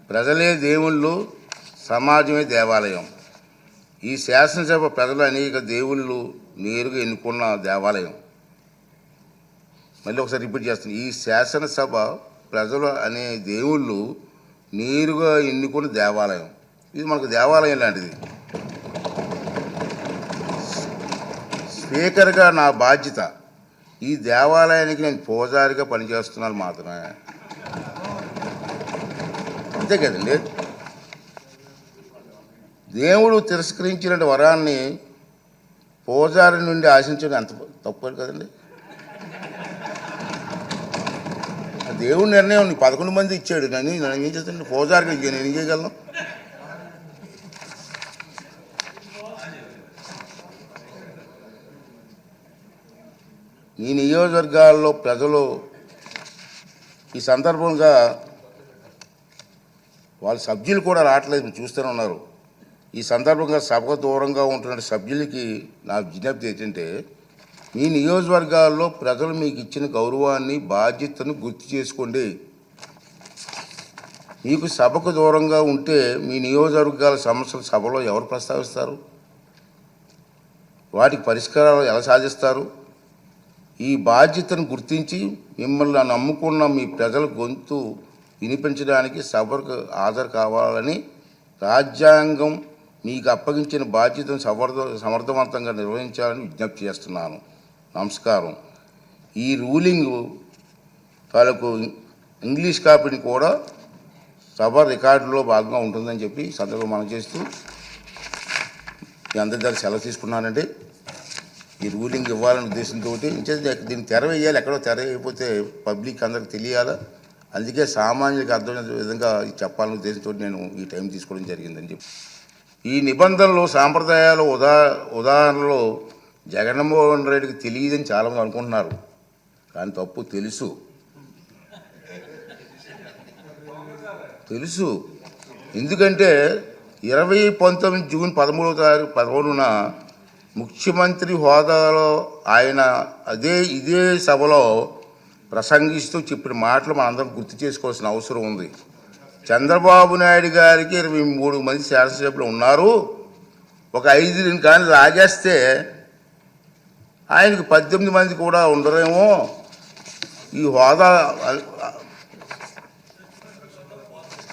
ప్రజలే దేవుళ్ళు, సమాజమే దేవాలయం. ఈ శాసనసభ ప్రజలు అనేక దేవుళ్ళు నేరుగా ఎన్నుకున్న దేవాలయం. మళ్ళీ ఒకసారి రిపీట్ చేస్తాను. ఈ శాసనసభ ప్రజలు అనే దేవుళ్ళు నేరుగా ఎన్నుకున్న దేవాలయం. ఇది మనకు దేవాలయం లాంటిది. స్పీకర్గా నా బాధ్యత ఈ దేవాలయానికి నేను పూజారిగా పనిచేస్తున్నాను మాత్రమే. అంతే కదండి. దేవుడు తిరస్కరించిన వరాన్ని పూజారి నుండి ఆశించడం ఎంత తప్పు కదండి. దేవుడి నిర్ణయం 11 మంది ఇచ్చాడు. నన్ను ఏం చేస్తాను? పూజారికి నేను ఏం చేయగలను? ఈ నియోజకవర్గాల్లో ప్రజలు ఈ సందర్భంగా వాళ్ళ సభ్యులు కూడా రావట్లేదు, మీరు చూస్తూనే ఉన్నారు. ఈ సందర్భంగా సభకు దూరంగా ఉంటున్న సభ్యులకి నా విజ్ఞప్తి ఏంటంటే, మీ నియోజకవర్గాల్లో ప్రజలు మీకు ఇచ్చిన గౌరవాన్ని, బాధ్యతను గుర్తు చేసుకోండి. మీకు సభకు దూరంగా ఉంటే మీ నియోజకవర్గాల సమస్యలు సభలో ఎవరు ప్రస్తావిస్తారు? వాటికి పరిష్కారాలు ఎలా సాధిస్తారు? ఈ బాధ్యతను గుర్తించి మిమ్మల్ని నమ్ముకున్న మీ ప్రజల గొంతు వినిపించడానికి సభకు హాజరు కావాలని, రాజ్యాంగం మీకు అప్పగించిన బాధ్యతను సమర్థవంతంగా నిర్వహించాలని విజ్ఞప్తి చేస్తున్నాను. నమస్కారం. ఈ రూలింగ్ తాలూకు ఇంగ్లీష్ కాపీని కూడా సభ రికార్డులో భాగంగా ఉంటుందని చెప్పి సందర్భంగా మనం చేస్తూ మీ అందరి దగ్గర సెలవు తీసుకున్నానండి. ఈ రూలింగ్ ఇవ్వాలనే ఉద్దేశంతో దీన్ని తెర వేయాలి. ఎక్కడో తెర వేయకపోతే పబ్లిక్ అందరికి తెలియాలా. అందుకే సామాన్యులకు అర్థమయ్యే విధంగా చెప్పాలనే ఉద్దేశంతో నేను ఈ టైం తీసుకోవడం జరిగిందని చెప్పి. ఈ నిబంధనలు, సాంప్రదాయాలు ఉదాహరణలో జగన్మోహన్ రెడ్డికి తెలియదని చాలామంది అనుకుంటున్నారు. కానీ తప్పు. తెలుసు. ఎందుకంటే 2019 జూన్ 13న ముఖ్యమంత్రి హోదాలో ఆయన ఇదే సభలో ప్రసంగిస్తూ చెప్పిన మాటలు మనందరం గుర్తు చేసుకోవాల్సిన అవసరం ఉంది. చంద్రబాబు నాయుడు గారికి 23 మంది శాసనసభ్యులు ఉన్నారు. ఒక 5 కానీ లాగేస్తే ఆయనకి 18 మంది కూడా ఉండరేమో. ఈ హోదా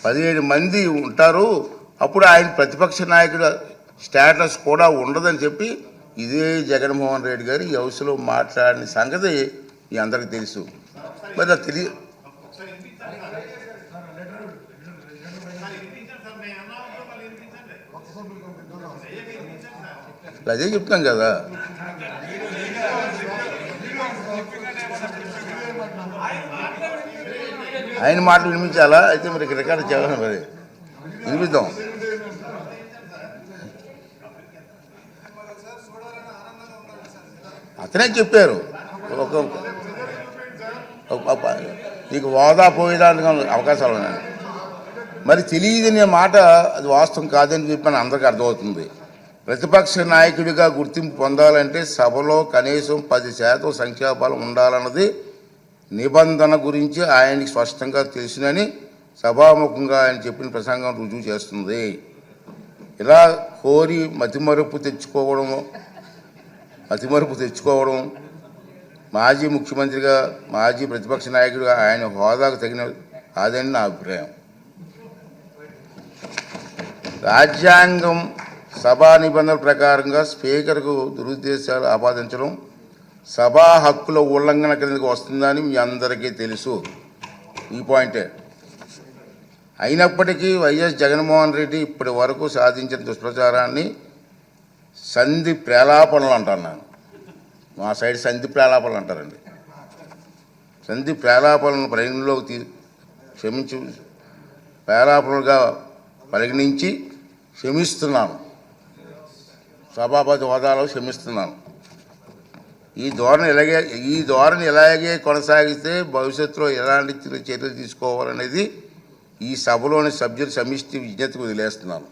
17 మంది ఉంటారు. అప్పుడు ఆయన ప్రతిపక్ష నాయకుడు స్టేటస్ కూడా ఉండదని చెప్పి ఇదే జగన్మోహన్ రెడ్డి గారు ఈ హౌస్లో మాట్లాడిన సంగతి మీ అందరికీ తెలుసు. మరి అదే చెప్తాం కదా. ఆయన మాటలు వినిపించాలా? అయితే మరి రికార్డు చేయాలి. మరి వినిపిద్దాం. అతనే చెప్పారు నీకు హోదా పోయేదానికి అవకాశాలు ఉన్నాయి. మరి తెలియదనే మాట అది వాస్తవం కాదని చెప్పని అందరికీ అర్థమవుతుంది. ప్రతిపక్ష నాయకుడిగా గుర్తింపు పొందాలంటే సభలో కనీసం 10% సంఖ్యాబలం ఉండాలన్నది నిబంధన గురించి ఆయనకి స్పష్టంగా తెలుసునని సభాముఖంగా ఆయన చెప్పిన ప్రసంగం రుజువు చేస్తుంది. ఇలా కోరి మతిమరుపు తెచ్చుకోవడం మాజీ ముఖ్యమంత్రిగా, మాజీ ప్రతిపక్ష నాయకుడిగా ఆయన హోదాకు తగిన కాదని నా అభిప్రాయం. రాజ్యాంగం, సభా నిబంధనల ప్రకారంగా స్పీకర్కు దురుద్దేశాలు ఆపాదించడం సభా హక్కుల ఉల్లంఘన కిందకు వస్తుందని మీ అందరికీ తెలుసు. ఈ పాయింటే. అయినప్పటికీ వైఎస్ జగన్మోహన్ రెడ్డి ఇప్పటి వరకు సాధించిన దుష్ప్రచారాన్ని సంధి ప్రేలాపనలు అంటాను నేను. మా సైడ్ సంధి ప్రేలాపనలు అంటారండి. సంధి ప్రేలాపనలను పరిగణలోకి ప్రేలాపనలుగా పరిగణించి క్షమిస్తున్నాను. సభాపతి హోదాలో క్షమిస్తున్నాను. ఈ ధోరణి ఇలాగే కొనసాగిస్తే భవిష్యత్తులో ఎలాంటి చర్యలు తీసుకోవాలనేది ఈ సభలోని సభ్యుల సమిష్టి విజ్ఞతకు వదిలేస్తున్నాను.